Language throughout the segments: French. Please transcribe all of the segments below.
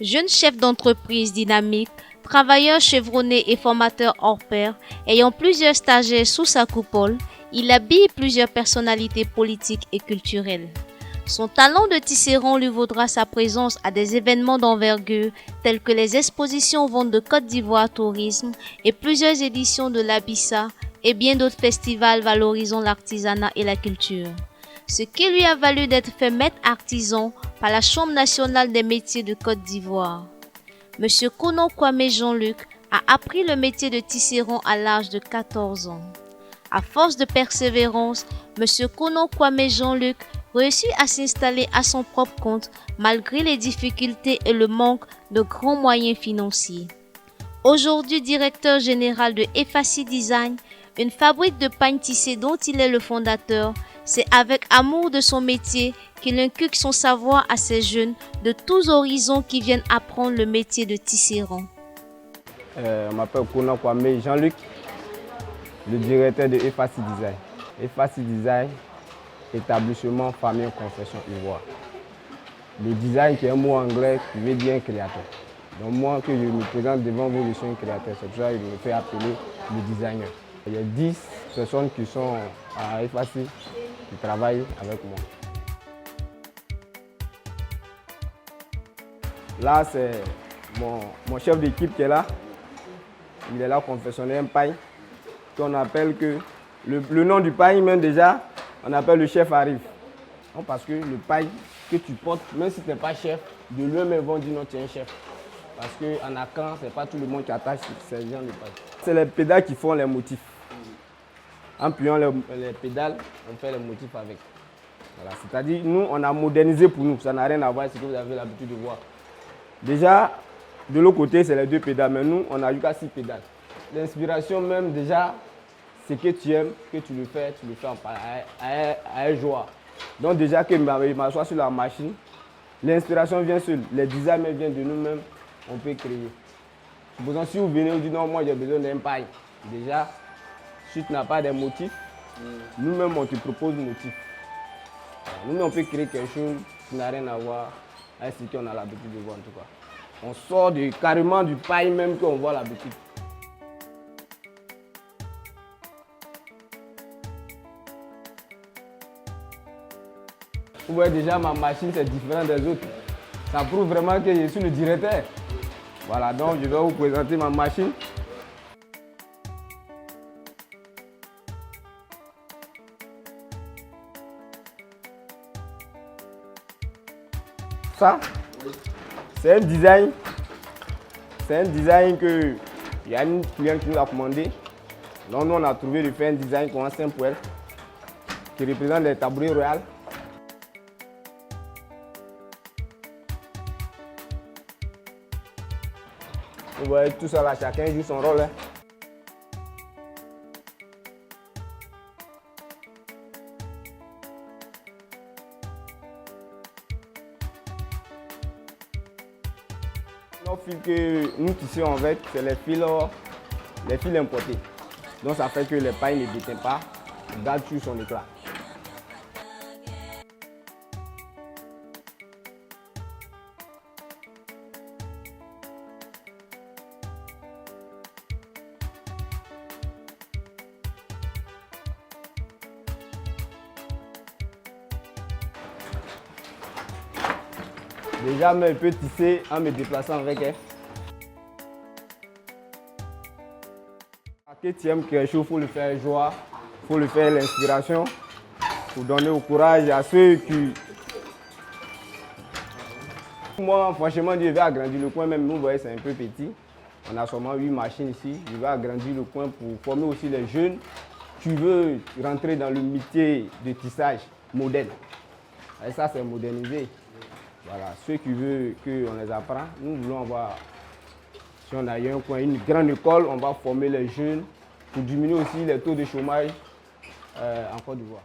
Jeune chef d'entreprise dynamique, travailleur chevronné et formateur hors pair, ayant plusieurs stagiaires sous sa coupole, il habille plusieurs personnalités politiques et culturelles. Son talent de tisserand lui vaudra sa présence à des événements d'envergure tels que les expositions Vente de Côte d'Ivoire Tourisme et plusieurs éditions de l'Abissa et bien d'autres festivals valorisant l'artisanat et la culture. Ce qui lui a valu d'être fait maître artisan par la Chambre nationale des métiers de Côte d'Ivoire. Monsieur Kono Kwame Jean-Luc a appris le métier de tisserand à l'âge de 14 ans. À force de persévérance, Monsieur Kono Kwame Jean-Luc réussit à s'installer à son propre compte malgré les difficultés et le manque de grands moyens financiers. Aujourd'hui directeur général de Effaci Design, une fabrique de pagnes tissées dont il est le fondateur, c'est avec amour de son métier qu'il inculque son savoir à ces jeunes de tous horizons qui viennent apprendre le métier de tisserand. On m'appelle Kono Kwame Jean-Luc, le directeur de Effaci Design. Effaci Design, établissement famille confection ivoire. Le design qui est un mot anglais qui veut dire créateur. Donc moi que je me présente devant vous, je suis un créateur. C'est pour ça que je me fais appeler le designer. Il y a 10 personnes qui sont à Effaci qui travaillent avec moi. Là, c'est mon chef d'équipe qui est là. Il est là confectionner un paille qu'on appelle que le nom du paille même déjà, on appelle le chef arrive. Non, parce que le paille que tu portes, même si tu n'es pas chef, de lui-même ils vont dire non, tu es un chef. Parce qu'en Akan, ce n'est pas tout le monde qui attache ces gens de paille. C'est les pédales qui font les motifs. En pliant les pédales, on fait les motifs avec. Voilà. C'est-à-dire, nous, on a modernisé pour nous. Ça n'a rien à voir avec ce que vous avez l'habitude de voir. Déjà, de l'autre côté, c'est les 2 pédales. Mais nous, on a eu qu'à 6 pédales. L'inspiration même, déjà, c'est que tu aimes, que tu le fais à joie. Donc déjà, que je m'assois sur la machine, l'inspiration vient seule. Les designs viennent de nous-mêmes, on peut créer. Supposons si vous venez, vous dites non, moi j'ai besoin d'un paille. Déjà, si tu n'as pas de motifs, nous-mêmes on te propose motifs. Nous-mêmes on peut créer quelque chose qui n'a rien à voir avec ce qu'on a l'habitude de voir en tout cas. On sort carrément du paille même qu'on voit l'habitude. Vous voyez déjà ma machine c'est différent des autres. Ça prouve vraiment que je suis le directeur. Voilà, donc je vais vous présenter ma machine. Ça, c'est un design. C'est un design que il y a une cliente qui nous a commandé. Donc nous on a trouvé de faire un design comme un simple poêle qui représente les tabourets royaux. Vous voyez tout ça là, chacun joue son rôle. Hein. Nos fils que nous tissons avec, c'est les fils importés. Donc ça fait que les pailles ne détiennent pas, gardent sur son éclat. Déjà, mais je peux tisser en me déplaçant avec elle. Quand tu aimes quelque chose, il faut le faire joie, il faut le faire l'inspiration, pour donner au courage à ceux qui... Moi, franchement, je vais agrandir le coin, même vous voyez, c'est un peu petit. On a seulement 8 machines ici. Je vais agrandir le coin pour former aussi les jeunes qui veulent rentrer dans le métier de tissage moderne. Et ça, c'est modernisé. Voilà, ceux qui veulent qu'on les apprend, nous voulons avoir, si on a eu un coin, une grande école, on va former les jeunes pour diminuer aussi les taux de chômage en Côte d'Ivoire.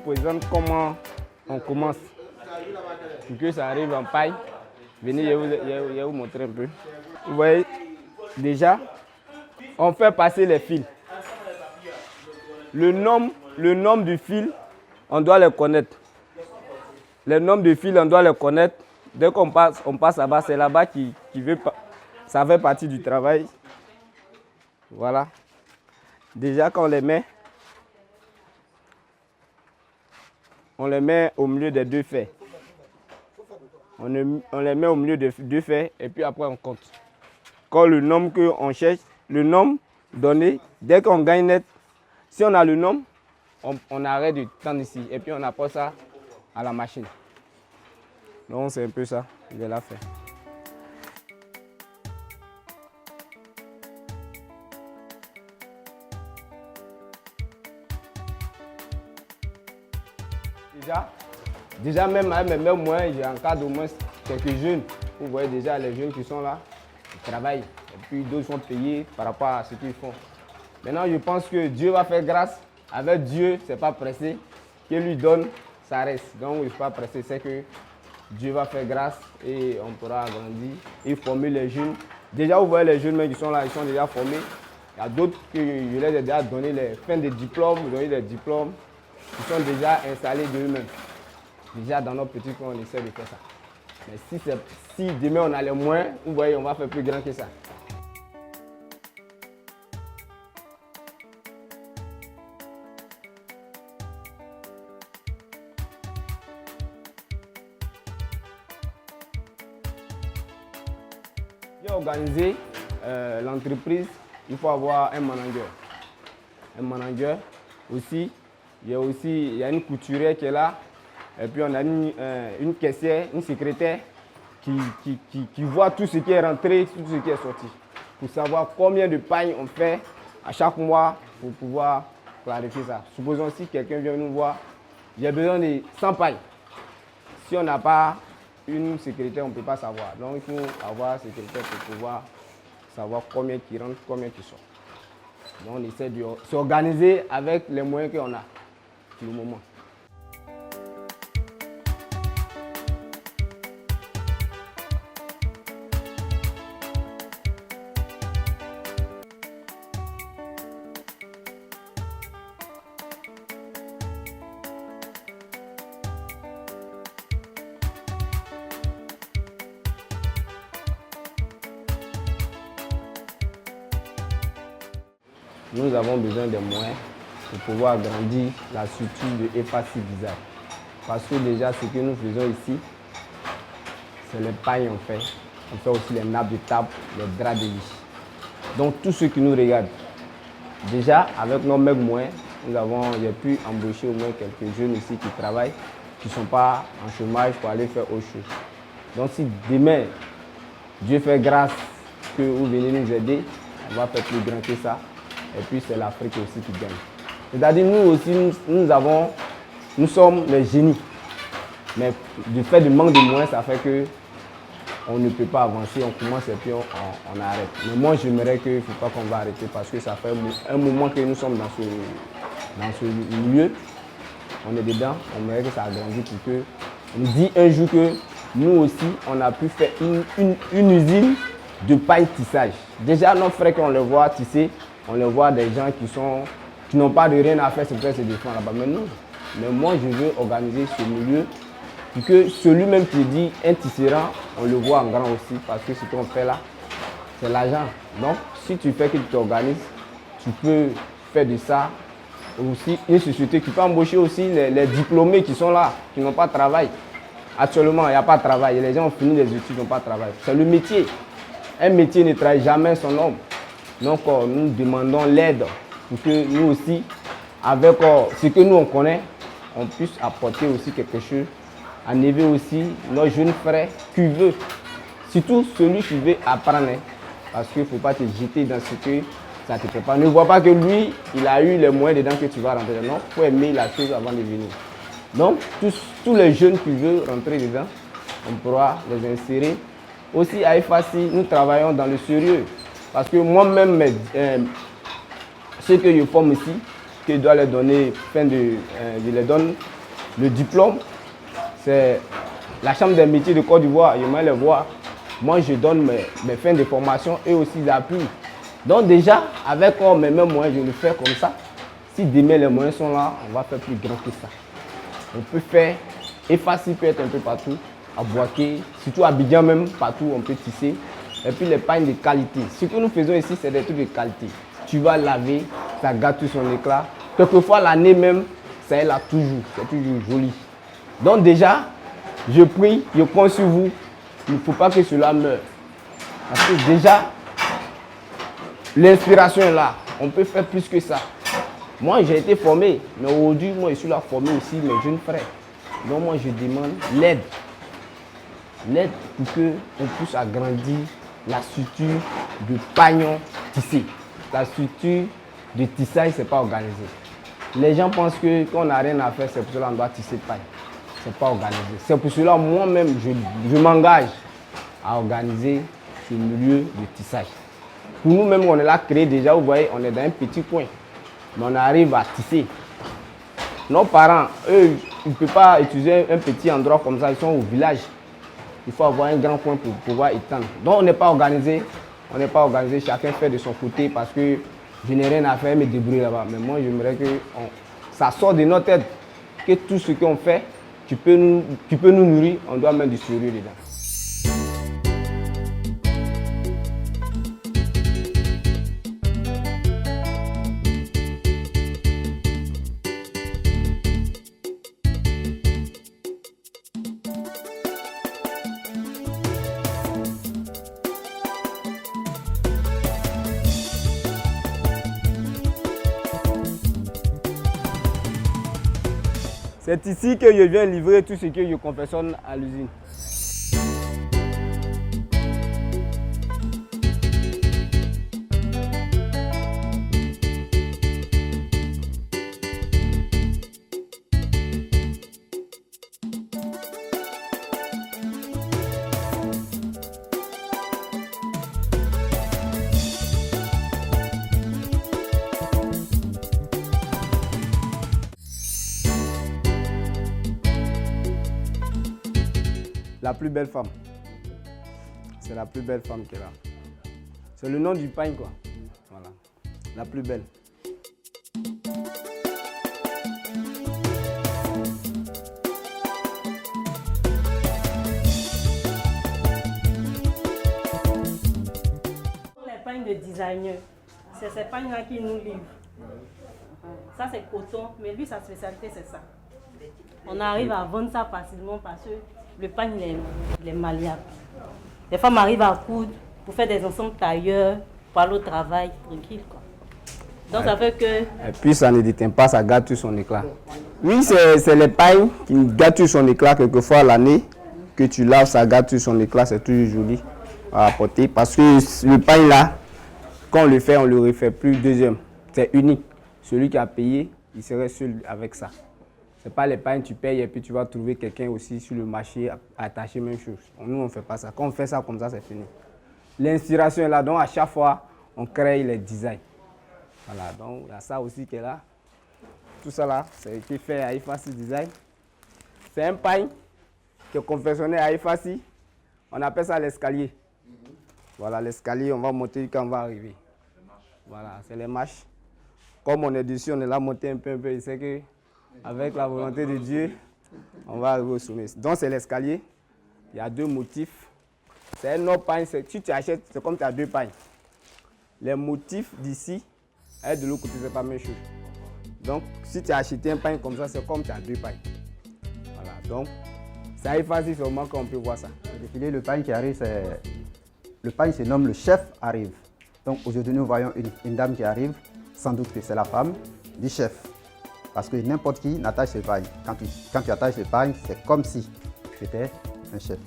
présente comment on commence. Pour que ça arrive en paille. Venez, je vais vous montrer un peu. Vous voyez, déjà, on fait passer les fils. Le nombre du fil, on doit le connaître. Le nombre de fils, on doit le connaître. Dès qu'on passe, on passe là-bas. C'est là-bas ça fait partie du travail. Voilà. Déjà, quand on les met au milieu des deux faits. On les met au milieu des deux faits et puis après on compte. Quand le nombre qu'on cherche, le nombre donné, dès qu'on gagne net, si on a le nombre, on arrête de tendre ici et puis on apporte ça à la machine. Donc c'est un peu ça, je vais la faire. Déjà même avec mes mêmes moyens, j'encadre au moins quelques jeunes. Vous voyez déjà les jeunes qui sont là, ils travaillent. Et puis d'autres sont payés par rapport à ce qu'ils font. Maintenant, je pense que Dieu va faire grâce. Avec Dieu, ce n'est pas pressé. Qu'il lui donne, ça reste. Donc, il ne faut pas presser. C'est que Dieu va faire grâce et on pourra agrandir et former les jeunes. Déjà, vous voyez les jeunes qui sont là, ils sont déjà formés. Il y a d'autres que je les ai déjà donné les fins de diplômes, donné des diplômes. Ils sont déjà installés d'eux-mêmes. Déjà, dans notre petit coin, on essaie de faire ça. Mais si demain on a les moyens, vous voyez, on va faire plus grand que ça. Pour organiser l'entreprise, il faut avoir un manager. Un manager aussi. Il y a une couturière qui est là. Et puis on a une caissière, une secrétaire qui voit tout ce qui est rentré, tout ce qui est sorti. Pour savoir combien de pailles on fait à chaque mois pour pouvoir clarifier ça. Supposons si quelqu'un vient nous voir, j'ai besoin de 100 pailles. Si on n'a pas une secrétaire, on ne peut pas savoir. Donc il faut avoir une secrétaire pour pouvoir savoir combien qui rentre, combien qui sort. Donc on essaie de s'organiser avec les moyens qu'on a pour le moment. Nous avons besoin des moyens pour pouvoir agrandir la structure de EFACI Visage. Parce que déjà, ce que nous faisons ici, c'est les pailles on fait. On fait aussi les nappes de table, les draps de lit. Donc, tous ceux qui nous regardent, déjà, avec nos mêmes moyens, j'ai pu embaucher au moins quelques jeunes ici qui travaillent, qui ne sont pas en chômage pour aller faire autre chose. Donc, si demain, Dieu fait grâce que vous venez nous aider, on va faire plus grand que ça. Et puis c'est l'Afrique aussi qui gagne. C'est-à-dire nous aussi, nous sommes les génies. Mais du fait du manque de moyens, ça fait qu'on ne peut pas avancer, on commence et puis on arrête. Mais moi j'aimerais qu'il ne faut pas qu'on va arrêter parce que ça fait un moment que nous sommes dans ce milieu. On est dedans, on aimerait que ça agrandisse pour que on dit un jour que nous aussi on a pu faire une usine de paille tissage. Déjà nos frères qu'on les voit tisser, on les voit des gens qui n'ont pas de rien à faire, c'est peut-être se défendre là-bas. Mais non. Mais moi, je veux organiser ce milieu pour que celui-même qui dit un tisserand, on le voit en grand aussi. Parce que ce qu'on fait là, c'est l'argent. Donc, si tu fais que tu t'organises, tu peux faire de ça aussi une société qui peut embaucher aussi les diplômés qui sont là, qui n'ont pas de travail. Actuellement, il n'y a pas de travail. Les gens ont fini les études, ils n'ont pas de travail. C'est le métier. Un métier ne travaille jamais son homme. Donc, nous demandons l'aide pour que nous aussi, avec ce que nous on connaît, on puisse apporter aussi quelque chose, enlever aussi nos jeunes frères qui veulent, surtout celui qui veut apprendre, parce qu'il ne faut pas te jeter dans ce que ça te prépare. Ne vois pas que lui, il a eu les moyens dedans que tu vas rentrer dedans. Il faut aimer la chose avant de venir. Donc, tous les jeunes qui veulent rentrer dedans, on pourra les insérer. Aussi, à EFACI, nous travaillons dans le sérieux. Parce que moi-même, ceux que je forme ici, que je dois les donner, je les donne Le diplôme, c'est la Chambre des métiers de Côte d'Ivoire, j'aimerais les voir. Moi, je donne mes fins de formation et aussi l'appui. Donc déjà, avec mes mêmes moyens, je le fais comme ça. Si demain les moyens sont là, on va faire plus grand que ça. On peut faire, effacer peut être un peu partout, à Boaké, surtout à Abidjan même, partout on peut tisser. Et puis les pagnes de qualité. Ce que nous faisons ici, c'est des trucs de qualité. Tu vas laver, ça gâte tout son éclat. Quelquefois l'année même, ça est là toujours, c'est toujours joli. Donc déjà, je prie, je compte sur vous, il ne faut pas que cela meure. Parce que déjà, l'inspiration est là, on peut faire plus que ça. Moi j'ai été formé, mais aujourd'hui, moi je suis là formé aussi mes jeunes frères. Donc moi je demande l'aide. L'aide pour qu'on puisse agrandir la structure de pagnon tissé. La structure de tissage, ce n'est pas organisé. Les gens pensent que quand on n'a rien à faire, c'est pour cela qu'on doit tisser paille. Ce n'est pas organisé. C'est pour cela moi-même, je m'engage à organiser ce milieu de tissage. Pour nous-mêmes, on est là créé déjà, vous voyez, on est dans un petit coin. Mais on arrive à tisser. Nos parents, eux, ils ne peuvent pas utiliser un petit endroit comme ça, ils sont au village. Il faut avoir un grand coin pour pouvoir étendre. Donc on n'est pas organisé. On n'est pas organisé. Chacun fait de son côté parce que je n'ai rien à faire, me débrouiller là-bas. Mais moi, j'aimerais que ça sorte de notre tête. Que tout ce qu'on fait, tu peux nous nourrir, on doit mettre du sérieux dedans. C'est ici que je viens livrer tout ce que je confectionne à l'usine. La plus belle femme. C'est la plus belle femme qui est là. C'est le nom du pain, quoi. Voilà. La plus belle. Les pagnes de designer, c'est ces pagnes-là qui nous livrent. Ça, c'est coton, mais lui, sa spécialité, c'est ça. On arrive à vendre ça facilement parce que le pagne, il est malléable. Les femmes arrivent à coudre pour faire des ensembles tailleurs, pour aller au travail, tranquille, quoi. Donc, ça fait que... Et puis, ça ne déteint pas, ça gâte tout son éclat. Oui, c'est les pailles qui gâtent tout son éclat quelquefois l'année. Que tu laves, ça gâte tout son éclat, c'est toujours joli à apporter. Parce que le pain là, quand on le fait, on ne le refait plus deuxième. C'est unique. Celui qui a payé, il serait seul avec ça. Ce n'est pas les pains, tu payes et puis tu vas trouver quelqu'un aussi sur le marché attaché, même chose. Nous, on ne fait pas ça. Quand on fait ça comme ça, c'est fini. L'inspiration est là, donc à chaque fois, on crée les designs. Voilà, donc il y a ça aussi qui est là. Tout ça là, ça a été fait à Ifassi Design. C'est un pain qui est confectionné à Ifassi. On appelle ça l'escalier. Voilà, l'escalier, on va monter quand on va arriver. Voilà, c'est les marches. Comme on est dessus, on est là monté un peu. Il sait que avec la volonté de Dieu, on va arriver au sommet. Donc c'est l'escalier. Il y a deux motifs. C'est un autre pain. Si tu achètes, c'est comme tu as deux pains. Les motifs d'ici et de l'autre côté, c'est pas la même chose. Donc si tu as acheté un pain comme ça, c'est comme tu as deux pains. Voilà, donc ça arrive facile seulement qu'on peut voir ça. Le défilé, le pain qui arrive, le pain se nomme le chef arrive. Donc aujourd'hui, nous voyons une dame qui arrive. Sans doute que c'est la femme du chef. Parce que n'importe qui n'attache ce pain. Quand tu attaches le pain, c'est comme si tu étais un chef.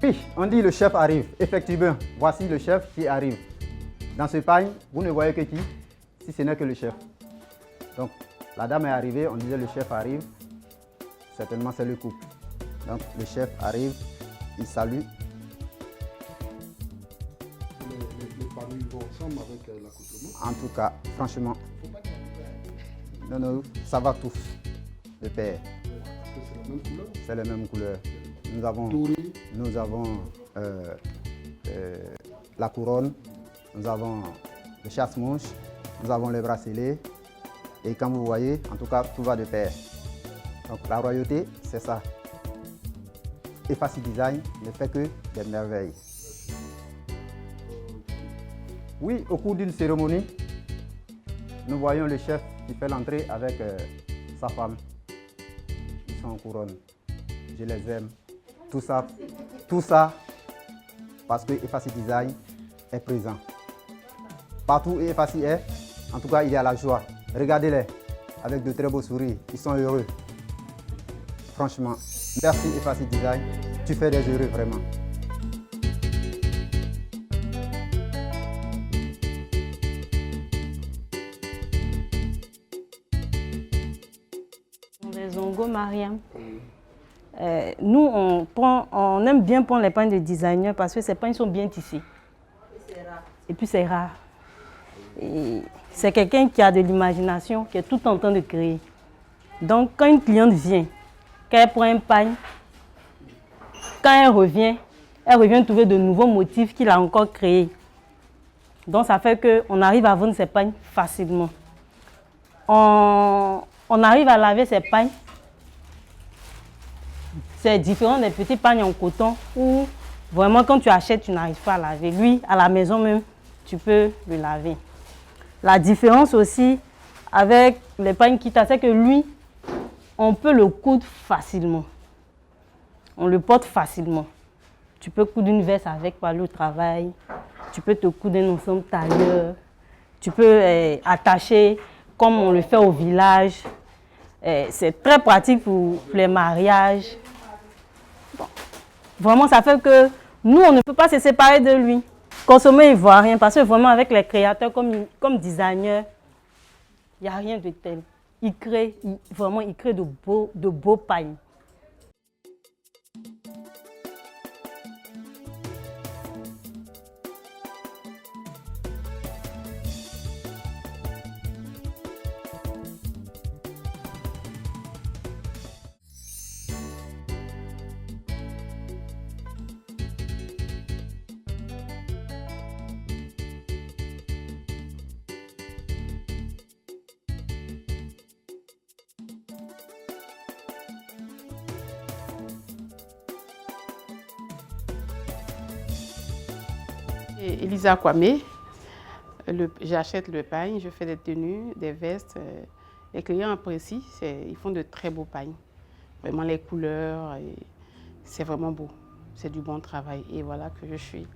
Oui, on dit le chef arrive. Effectivement, voici le chef qui arrive. Dans ce pain, vous ne voyez que qui, si ce n'est que le chef. Donc, la dame est arrivée, on disait le chef arrive. Certainement, c'est le couple. Donc, le chef arrive, il salue. En tout cas, franchement, non, non, ça va tous de pair. C'est la même couleur. Nous avons la couronne, nous avons le chasse-mouche, nous avons les bracelets. Et comme vous voyez, en tout cas, tout va de pair. Donc la royauté, c'est ça. Effacy Design ne fait que des merveilles. Oui, au cours d'une cérémonie, nous voyons le chef qui fait l'entrée avec sa femme. Ils sont en couronne. Je les aime. Tout ça parce que Effacy Design est présent. Partout où Effacy est, en tout cas, il y a la joie. Regardez-les, avec de très beaux sourires. Ils sont heureux. Franchement, merci Effacy Design. Tu fais des heureux vraiment. Les Zongo Mariam. Nous, on aime bien prendre les pagnes de designers parce que ces pagnes sont bien tissées. Et puis c'est rare. C'est quelqu'un qui a de l'imagination, qui est tout en train de créer. Donc quand une cliente vient, quand elle prend un pagne, quand elle revient trouver de nouveaux motifs qu'il a encore créés. Donc ça fait qu'on arrive à vendre ces pagnes facilement. On arrive à laver ces pagnes. C'est différent des petits pagnes en coton où vraiment quand tu achètes, tu n'arrives pas à laver. Lui, à la maison même, tu peux le laver. La différence aussi avec les pagnes Kita, c'est que lui, on peut le coudre facilement. On le porte facilement. Tu peux coudre une veste avec pour aller au travail. Tu peux te coudre un ensemble tailleur. Tu peux attacher comme on le fait au village. C'est très pratique pour les mariages. Bon. Vraiment, ça fait que nous, on ne peut pas se séparer de lui. Consommer ivoirien, parce que vraiment avec les créateurs comme designers, il n'y a rien de tel. Il crée de beaux pagnes. Elisa Kwame, j'achète le pagne, je fais des tenues, des vestes. Les clients apprécient, ils font de très beaux pagnes. Vraiment les couleurs, c'est vraiment beau. C'est du bon travail et voilà que je suis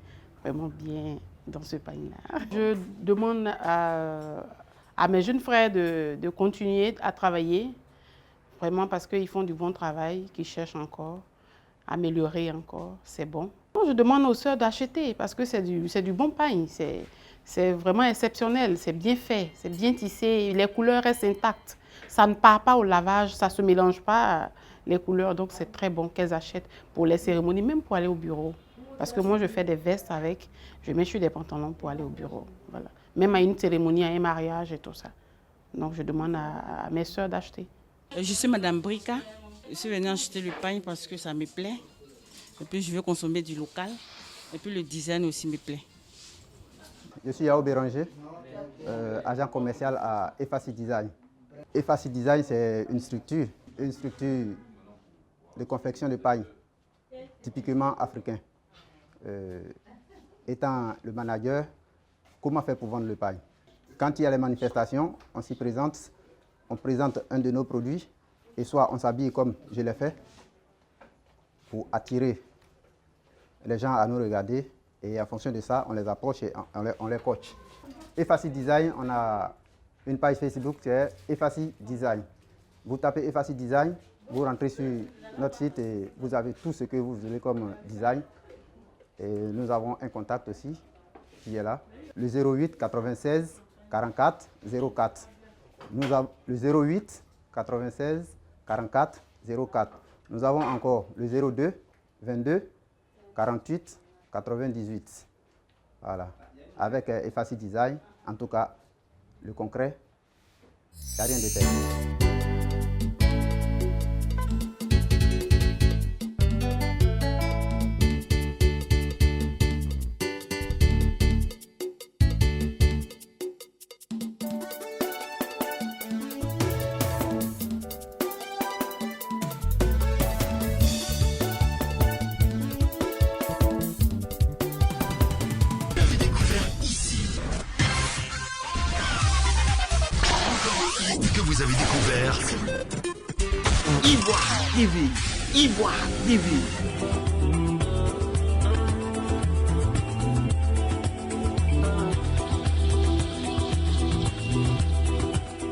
vraiment bien dans ce pagne-là. Je demande à mes jeunes frères de continuer à travailler, vraiment parce qu'ils font du bon travail, qu'ils cherchent encore, à améliorer encore, c'est bon. Je demande aux sœurs d'acheter parce que c'est du bon pagne, c'est vraiment exceptionnel, c'est bien fait, c'est bien tissé, les couleurs restent intactes. Ça ne part pas au lavage, ça ne se mélange pas les couleurs, donc c'est très bon qu'elles achètent pour les cérémonies, même pour aller au bureau. Parce que moi je fais des vestes avec, je mets sur des pantalons pour aller au bureau, voilà. Même à une cérémonie, à un mariage et tout ça. Donc je demande à mes sœurs d'acheter. Je suis Madame Brika, je suis venue acheter le pagne parce que ça me plaît. Et puis je veux consommer du local. Et puis le design aussi me plaît. Je suis Yao Béranger, agent commercial à Effacy Design. Effacy Design, c'est une structure de confection de paille, typiquement africain. Étant le manager, comment faire pour vendre le paille? Quand il y a les manifestations, on s'y présente, on présente un de nos produits et soit on s'habille comme je l'ai fait, pour attirer les gens à nous regarder et en fonction de ça, on les approche et on les coach. Effacy Design, on a une page Facebook qui est Effacy Design. Vous tapez Effacy Design, vous rentrez sur notre site et vous avez tout ce que vous voulez comme design. Et nous avons un contact aussi qui est là, le 08 96 44 04. Nous avons le 08 96 44 04. Nous avons encore le 02 22 48 98. Voilà. Avec Effacy Design, En tout cas, le concret, il n'y a rien de tel. Que vous avez découvert Ivoire TV. Ivoire TV.